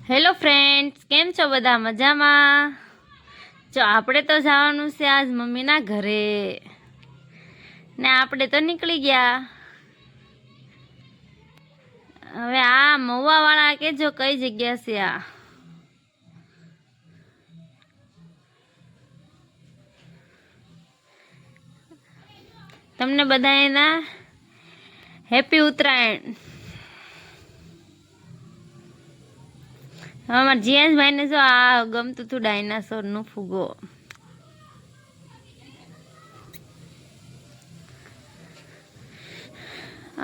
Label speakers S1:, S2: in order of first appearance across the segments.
S1: Hello friends, કેમ છો બધા? મજામાં? જો આપણે તો જવાનું છે આજ મમ્મીના ઘરે ને આપણે તો નીકળી ગયા. હવે આ મહુવાવાળા કેજો કઈ જગ્યા છે આ? તમને બધા એના હેપી ઉત્તરાયણ. અમારા જીયાસભાઈને જો આ ગમતું હતું ડાયનાસોરનું ફૂગો.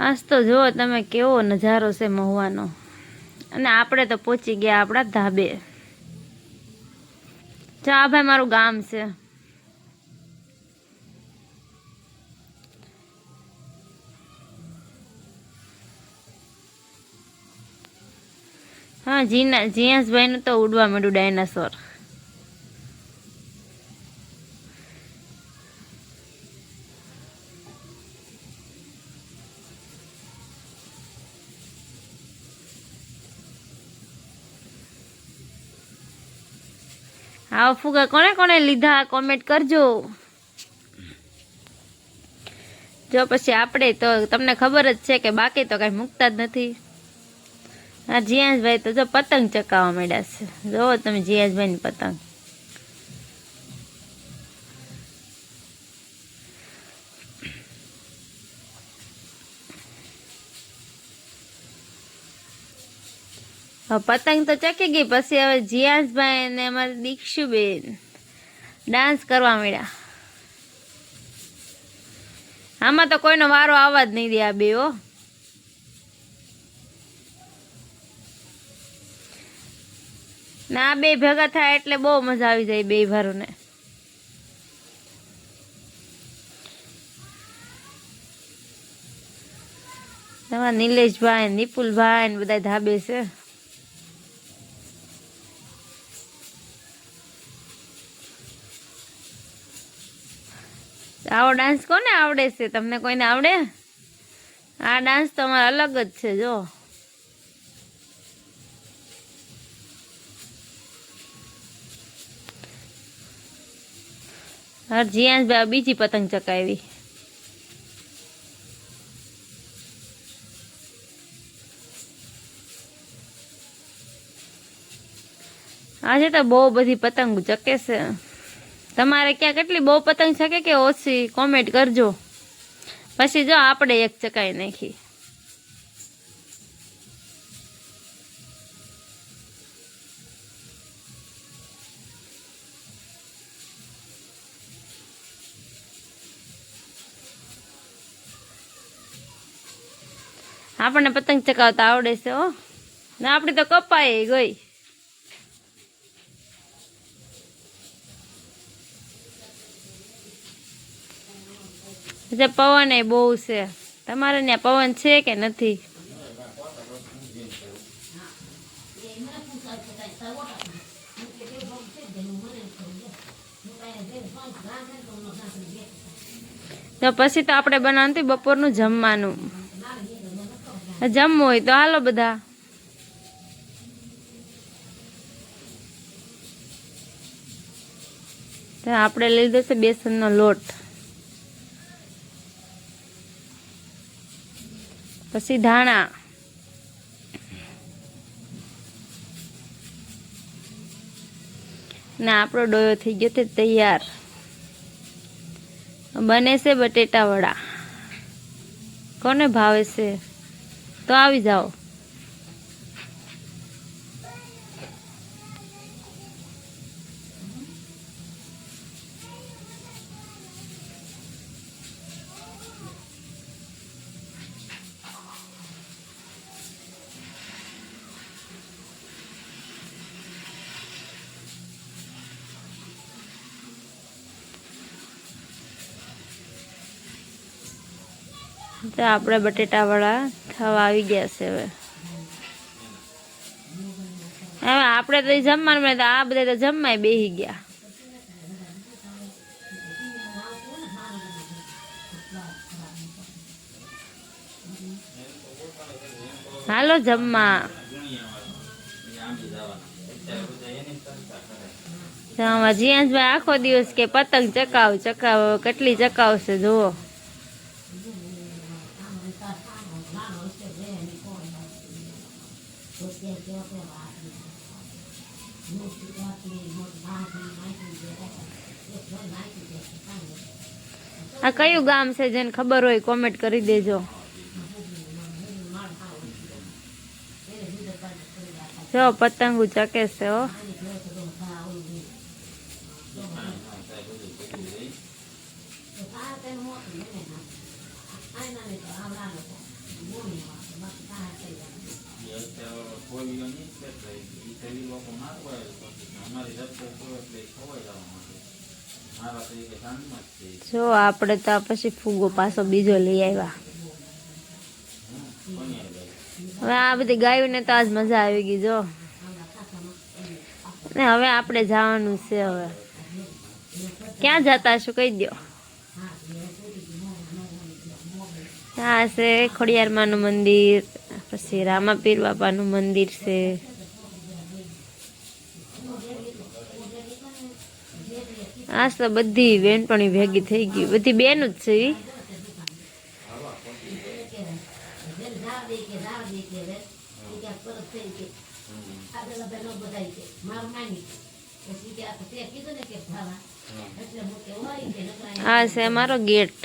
S1: આજ તો જુઓ તમે કેવો નજારો છે મહુવાનો. અને આપણે તો પહોંચી ગયા આપણા ધાબે. જો આ ભાઈ મારું ગામ છે. હા, જીયાસભાઈનું તો ઉડવા માંડ્યું ડાયનાસોર. આવા ફુગા કોને કોને લીધા કોમેન્ટ કરજો. જો પછી આપણે તો તમને ખબર જ છે કે બાકી તો કઈ મૂકતા જ નથી. હા, જીયાસભાઈ તો જો પતંગ ચકાવવા માંડ્યા છે. જોવો તમે જીયાસભાઈની પતંગ. પતંગ તો ચકી ગઈ. પછી હવે જીયાસભાઈ અને અમારી દીક્ષુબેન ડાન્સ કરવા માંડ્યા. આમાં તો કોઈનો વારો આવવા જ નહીં દે આ બે. ને આ બે ભેગા થાય એટલે બહુ મજા આવી જાય બે ભારુને. તમારા નિલેશભાઈ, નિપુલભાઈ ને બધા ધાબે છે. આવો ડાન્સ કોને આવડે છે? તમને કોઈને આવડે? આ ડાન્સ તો અમારો અલગ જ છે. જો જીયાસભાઈ બીજી પતંગ ચકાવી. આજે તો બહુ બધી પતંગ ચકે છે. તમારે ક્યાં કેટલી બહુ પતંગ ચકે કે ઓછી? કોમેન્ટ કરજો. પછી જો આપણે એક ચકાઈ નાખી. આપણને પતંગ ચકાવતા આવડે છે હો. ને આપણી તો કપાઈ ગઈ. પવન એ બહુ છે. તમારે ત્યાં પવન છે કે નથી? તો પછી તો આપણે બનાવતી બપોરનું જમવાનું. જમવું હોય તો હાલો બધા. આપણે લીધો છે બેસનનો લોટ, પછી ધાણા, ને આપણો ડોયો થઈ ગયો છે તૈયાર. બને છે બટેટા વડા. કોને ભાવે છે તો આવી જાઓ. તો આપણે બટેટા વડા ખાવા આવી ગયા છે. હવે આપણે તો જમવાનું મળે. આ બધા તો જમવાય બેસી ગયા. હાલો જમવા. તો આમાં જીયાંશભાઈ આખો દિવસ કે પતંગ ચકાવ ચકાવ, કેટલી ચકાવશે જુઓ. આ કયું ગામ છે જેને ખબર હોય કોમેન્ટ કરી દેજો. જો પતંગો ચકે છે હો. જો આપણે તો પછી ફૂગો પાછો બીજો લઈ આવ્યા. હવે આ બધી ગાયોને તો આજ મજા આવી ગઈ જો. ને હવે આપણે જવાનું છે. હવે ક્યાં જતા શું કહી દો. આ છે ખોડિયારમાંનું મંદિર, પછી રામાપીર બાપાનું મંદિર છે. આ તો બધી બેનપણી ભેગી થઈ ગઈ, બધી બેન જ છે. આ છે અમારો ગેટ.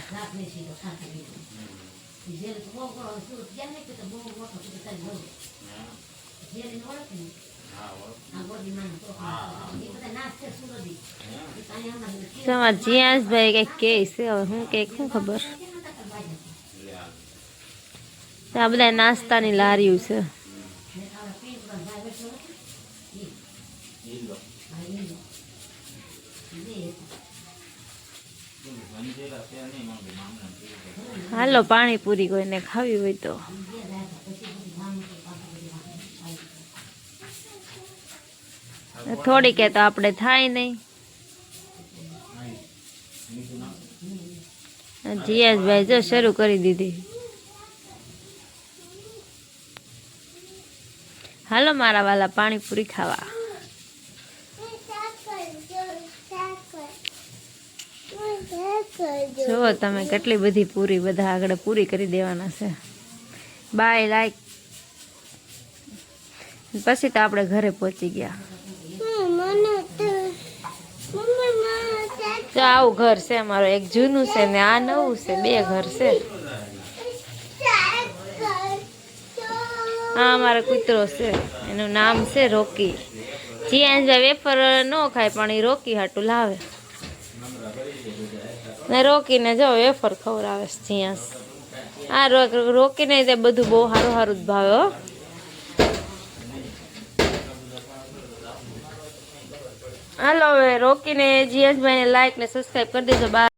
S1: જીયાંશભાઈ કઈક કે છે, હવે હું કઈક શું ખબર. આ બધા નાસ્તાની લારીઓ છે. હાલો પાણીપુરી કોઈને ખાવી હોય તો. થોડી કે તો આપણે થાય નહીં. જીયાશભાઈ જો શરૂ કરી દીધી. હાલો મારા વાલા પાણીપુરી ખાવા. જો તમે કેટલી બધી પૂરી બધા આગળ પૂરી કરી દેવાના છે. Bye like. પછી તો આપણે ઘરે પહોંચી ગયા. તો આવું ઘર છે અમારું, એક જૂનું છે ને આ નવું છે, બે ઘર છે. હા અમારો કૂતરો છે, એનું નામ છે રોકી. જીયાંશભાઈ વેફર ન ખાય પણ એ રોકી હાટું લાવે ને રોકીને જો વેફર ખવડાવે છે જીયાંશ. આ રોકીને તે બધું બહુ સારું સારું જ ભાવે હો. હાલો હવે રોકીને જીયાંશભાઈને લાઈક ને સબસ્ક્રાઈબ કરી દેજો. બાય.